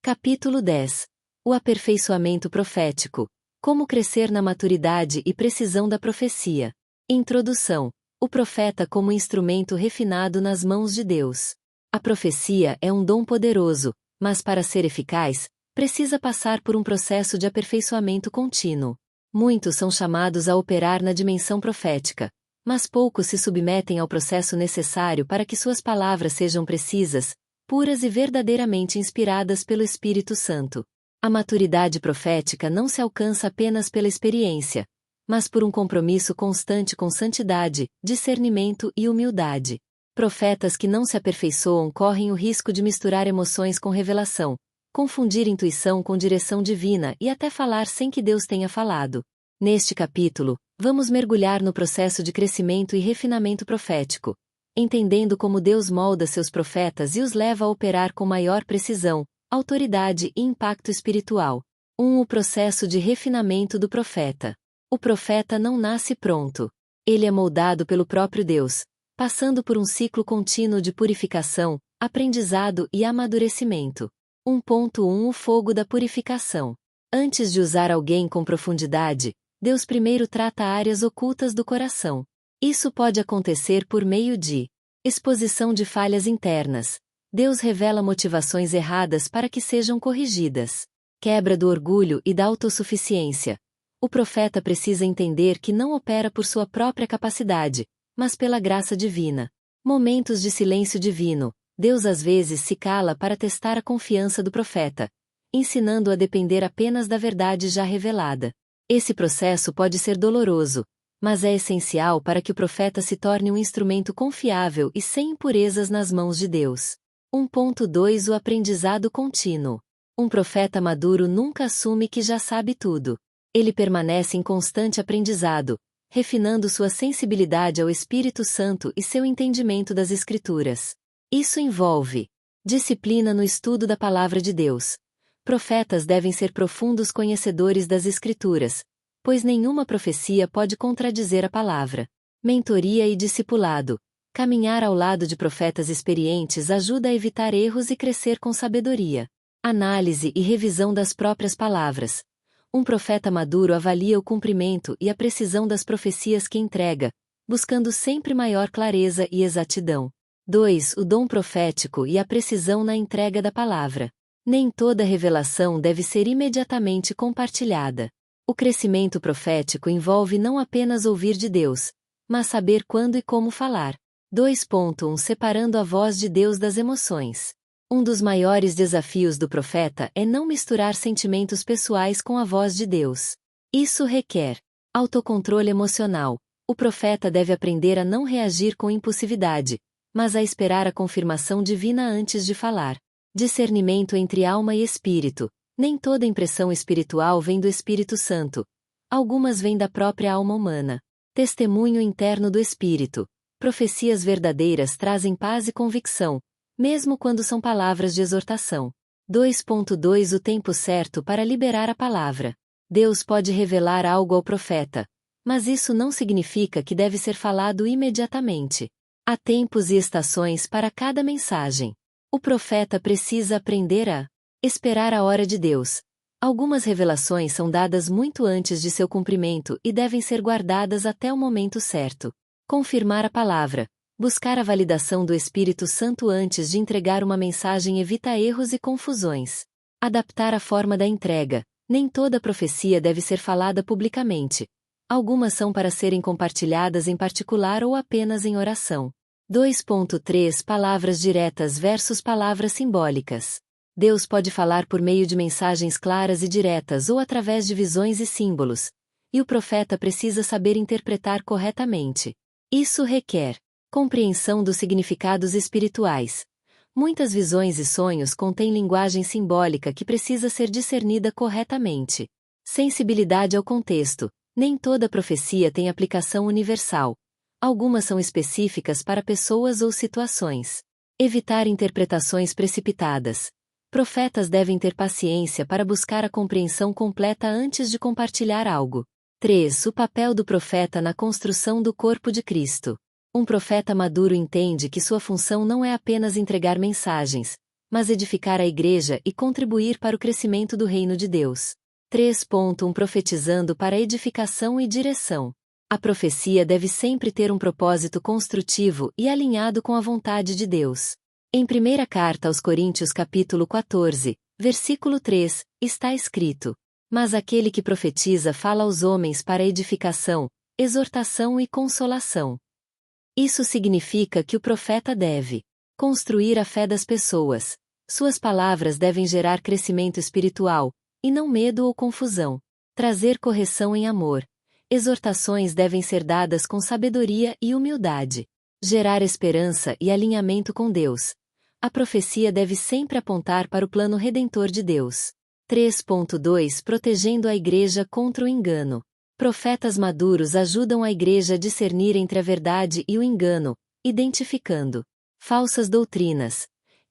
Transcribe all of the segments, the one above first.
Capítulo 10. O aperfeiçoamento profético. Como crescer na maturidade e precisão da profecia. Introdução. O profeta como instrumento refinado nas mãos de Deus. A profecia é um dom poderoso, mas para ser eficaz, precisa passar por um processo de aperfeiçoamento contínuo. Muitos são chamados a operar na dimensão profética, mas poucos se submetem ao processo necessário para que suas palavras sejam precisas, puras e verdadeiramente inspiradas pelo Espírito Santo. A maturidade profética não se alcança apenas pela experiência, mas por um compromisso constante com santidade, discernimento e humildade. Profetas que não se aperfeiçoam correm o risco de misturar emoções com revelação, confundir intuição com direção divina e até falar sem que Deus tenha falado. Neste capítulo, vamos mergulhar no processo de crescimento e refinamento profético, entendendo como Deus molda seus profetas e os leva a operar com maior precisão, autoridade e impacto espiritual. 1. O processo de refinamento do profeta. O profeta não nasce pronto. Ele é moldado pelo próprio Deus, passando por um ciclo contínuo de purificação, aprendizado e amadurecimento. 1.1 O fogo da purificação. Antes de usar alguém com profundidade, Deus primeiro trata áreas ocultas do coração. Isso pode acontecer por meio de exposição de falhas internas. Deus revela motivações erradas para que sejam corrigidas. Quebra do orgulho e da autossuficiência. O profeta precisa entender que não opera por sua própria capacidade, mas pela graça divina. Momentos de silêncio divino. Deus às vezes se cala para testar a confiança do profeta, ensinando-o a depender apenas da verdade já revelada. Esse processo pode ser doloroso, mas é essencial para que o profeta se torne um instrumento confiável e sem impurezas nas mãos de Deus. 1.2 O aprendizado contínuo. Um profeta maduro nunca assume que já sabe tudo. Ele permanece em constante aprendizado, refinando sua sensibilidade ao Espírito Santo e seu entendimento das Escrituras. Isso envolve disciplina no estudo da Palavra de Deus. Profetas devem ser profundos conhecedores das Escrituras, pois nenhuma profecia pode contradizer a palavra. Mentoria e discipulado. Caminhar ao lado de profetas experientes ajuda a evitar erros e crescer com sabedoria. Análise e revisão das próprias palavras. Um profeta maduro avalia o cumprimento e a precisão das profecias que entrega, buscando sempre maior clareza e exatidão. 2. O dom profético e a precisão na entrega da palavra. Nem toda revelação deve ser imediatamente compartilhada. O crescimento profético envolve não apenas ouvir de Deus, mas saber quando e como falar. 2.1 Separando a voz de Deus das emoções. Um dos maiores desafios do profeta é não misturar sentimentos pessoais com a voz de Deus. Isso requer autocontrole emocional. O profeta deve aprender a não reagir com impulsividade, mas a esperar a confirmação divina antes de falar. Discernimento entre alma e espírito. Nem toda impressão espiritual vem do Espírito Santo. Algumas vêm da própria alma humana. Testemunho interno do Espírito. Profecias verdadeiras trazem paz e convicção, mesmo quando são palavras de exortação. 2.2 O tempo certo para liberar a palavra. Deus pode revelar algo ao profeta, mas isso não significa que deve ser falado imediatamente. Há tempos e estações para cada mensagem. O profeta precisa aprender a esperar a hora de Deus. Algumas revelações são dadas muito antes de seu cumprimento e devem ser guardadas até o momento certo. Confirmar a palavra. Buscar a validação do Espírito Santo antes de entregar uma mensagem evita erros e confusões. Adaptar a forma da entrega. Nem toda profecia deve ser falada publicamente. Algumas são para serem compartilhadas em particular ou apenas em oração. 2.3 Palavras diretas versus palavras simbólicas. Deus pode falar por meio de mensagens claras e diretas ou através de visões e símbolos, e o profeta precisa saber interpretar corretamente. Isso requer compreensão dos significados espirituais. Muitas visões e sonhos contêm linguagem simbólica que precisa ser discernida corretamente. Sensibilidade ao contexto. Nem toda profecia tem aplicação universal. Algumas são específicas para pessoas ou situações. Evitar interpretações precipitadas. Profetas devem ter paciência para buscar a compreensão completa antes de compartilhar algo. 3. O papel do profeta na construção do corpo de Cristo. Um profeta maduro entende que sua função não é apenas entregar mensagens, mas edificar a igreja e contribuir para o crescimento do reino de Deus. 3.1 Profetizando para edificação e direção. A profecia deve sempre ter um propósito construtivo e alinhado com a vontade de Deus. Em 1ª Carta aos Coríntios capítulo 14, versículo 3, está escrito: Mas aquele que profetiza fala aos homens para edificação, exortação e consolação. Isso significa que o profeta deve construir a fé das pessoas. Suas palavras devem gerar crescimento espiritual, e não medo ou confusão. Trazer correção em amor. Exortações devem ser dadas com sabedoria e humildade. Gerar esperança e alinhamento com Deus. A profecia deve sempre apontar para o plano redentor de Deus. 3.2 Protegendo a igreja contra o engano. Profetas maduros ajudam a igreja a discernir entre a verdade e o engano, identificando falsas doutrinas,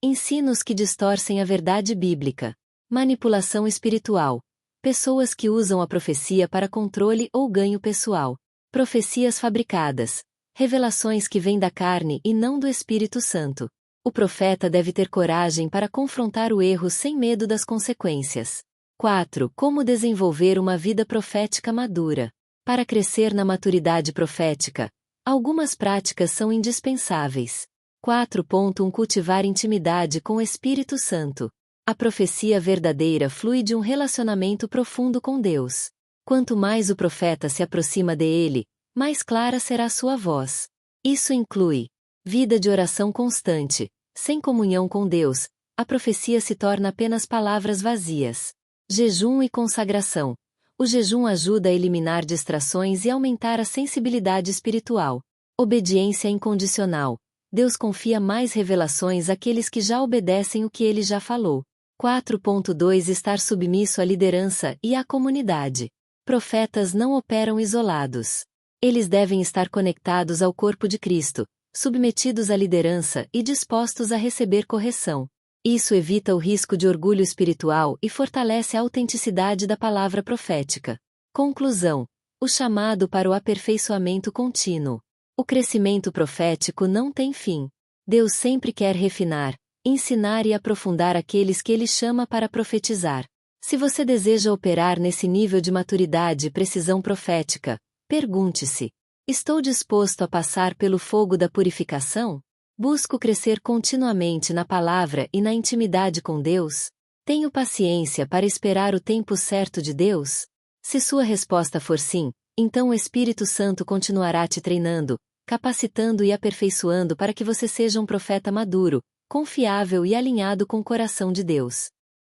ensinos que distorcem a verdade bíblica, manipulação espiritual, pessoas que usam a profecia para controle ou ganho pessoal, profecias fabricadas, revelações que vêm da carne e não do Espírito Santo. O profeta deve ter coragem para confrontar o erro sem medo das consequências. 4. Como desenvolver uma vida profética madura. Para crescer na maturidade profética, algumas práticas são indispensáveis. 4.1 Cultivar intimidade com o Espírito Santo. A profecia verdadeira flui de um relacionamento profundo com Deus. Quanto mais o profeta se aproxima dele, mais clara será sua voz. Isso inclui vida de oração constante. Sem comunhão com Deus, a profecia se torna apenas palavras vazias. Jejum e consagração. O jejum ajuda a eliminar distrações e aumentar a sensibilidade espiritual. Obediência incondicional. Deus confia mais revelações àqueles que já obedecem o que ele já falou. 4.2 Estar submisso à liderança e à comunidade. Profetas não operam isolados. Eles devem estar conectados ao corpo de Cristo, submetidos à liderança e dispostos a receber correção. Isso evita o risco de orgulho espiritual e fortalece a autenticidade da palavra profética. Conclusão: o chamado para o aperfeiçoamento contínuo. O crescimento profético não tem fim. Deus sempre quer refinar, ensinar e aprofundar aqueles que Ele chama para profetizar. Se você deseja operar nesse nível de maturidade e precisão profética, pergunte-se: estou disposto a passar pelo fogo da purificação? Busco crescer continuamente na palavra e na intimidade com Deus? Tenho paciência para esperar o tempo certo de Deus? Se sua resposta for sim, então o Espírito Santo continuará te treinando, capacitando e aperfeiçoando para que você seja um profeta maduro, confiável e alinhado com o coração de Deus.